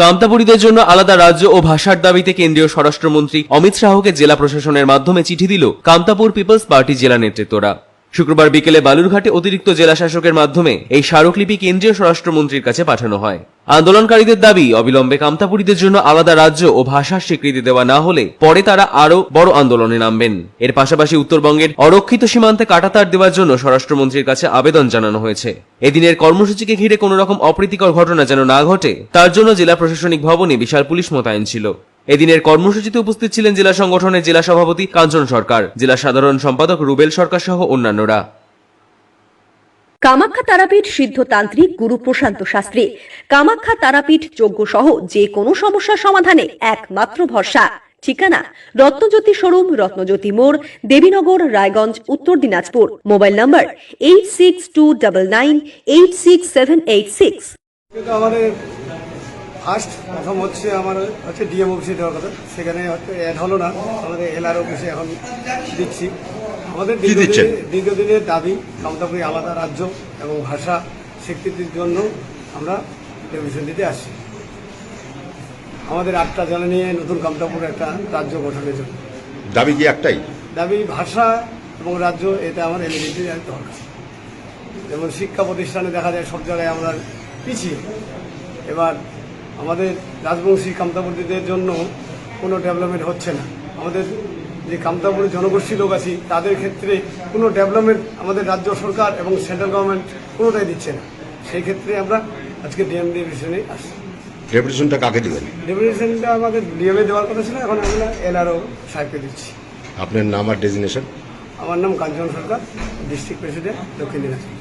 কামতাপুরীদের জন্য আলাদা রাজ্য ও ভাষার দাবিতে কেন্দ্রীয় স্বরাষ্ট্রমন্ত্রী অমিত শাহকে জেলা প্রশাসনের মাধ্যমে চিঠি দিল কামতাপুর পিপলস পার্টি জেলা নেতৃত্বরা। শুক্রবার বিকেলে বালুরঘাটে অতিরিক্ত জেলা শাসকের মাধ্যমে এই স্মারকলিপি কেন্দ্রীয় স্বরাষ্ট্রমন্ত্রীর কাছে পাঠানো হয়। আন্দোলনকারীদের দাবি, অবিলম্বে কামতাপুরীদের জন্য আলাদা রাজ্য ও ভাষার স্বীকৃতি দেওয়া না হলে পরে তারা আরো বড় আন্দোলনে নামবেন। এর পাশাপাশি উত্তরবঙ্গের অরক্ষিত সীমান্তে কাঁটাতার দেওয়ার জন্য স্বরাষ্ট্রমন্ত্রীর কাছে আবেদন জানানো হয়েছে। এদিনের কর্মসূচিকে ঘিরে কোনো রকম অপ্রীতিকর ঘটনা যেন না ঘটে, তার জন্য জেলা প্রশাসনিক ভবনে বিশাল পুলিশ মোতায়েন ছিল। এদিনের কর্মসূচিতে উপস্থিত ছিলেন জেলা সংগঠনের জেলা সভাপতি কাঞ্চন সরকার, জেলা সাধারণ সম্পাদক রুবেল সরকার সহ অন্যান্যরা। কামাখ্যা তারাপীঠ সিদ্ধতান্ত্রিক গুরু প্রশান্ত শাস্ত্রী। কামাখ্যা তারাপীঠ যজ্ঞ সহ যে কোনো সমস্যার সমাধানে একমাত্র ভরসা। ঠিকানা রত্নজ্যোতি শোরুম, রত্নজ্যোতি মোড়, দেবীনগর, রায়গঞ্জ, উত্তর দিনাজপুর। মোবাইল নম্বর 8629986786। আমাদের ফার্স্ট প্রথম হচ্ছে আমার ডিএম অফিসে দেওয়ার কথা, সেখানে হয়তো অ্যাড হলো না, আমাদের এলআর অফিসে এখন দিচ্ছি। আমাদের দীর্ঘদিনের দাবি কামতাপুরী আলাদা রাজ্য এবং ভাষা স্বীকৃতির জন্য আমরা ডেপুটেশন দিতে আসছি। আমাদের 8টা জেলা নিয়ে নতুন কামতাপুর একটা রাজ্য গঠনের জন্য। দাবি কি একটাই? দাবি ভাষা এবং রাজ্য, এটা আমার এলিজিবিলিটি দরকার। যেমন শিক্ষা প্রতিষ্ঠানে দেখা যায় সব জায়গায় আমরা পিছিয়ে। এবার আমাদের রাজবংশী কামতাপুরীদের জন্য কোনো ডেভেলপমেন্ট হচ্ছে না। আমাদের যে কামতাপুরী জনগোষ্ঠী লোক আছি তাদের ক্ষেত্রে কোনো ডেভেলপমেন্ট আমাদের রাজ্য সরকার এবং সেন্ট্রাল গভর্নমেন্ট কোনোটাই দিচ্ছে না। সেই ক্ষেত্রে আমরা আজকে ডিএম ডেপুটেশনে আসছি। ডেপুটেশনটা কাকে দিবেন? ডেপুটেশনটা আমাদের ডিএমএ দেওয়ার কথা ছিল, এখন আমরা এলআরও সাহেবকে দিচ্ছি। আপনার নাম আর ডেজিগনেশন? আমার নাম কাঞ্চন সরকার, ডিস্ট্রিক্ট প্রেসিডেন্ট, দক্ষিণ দিনাজপুর।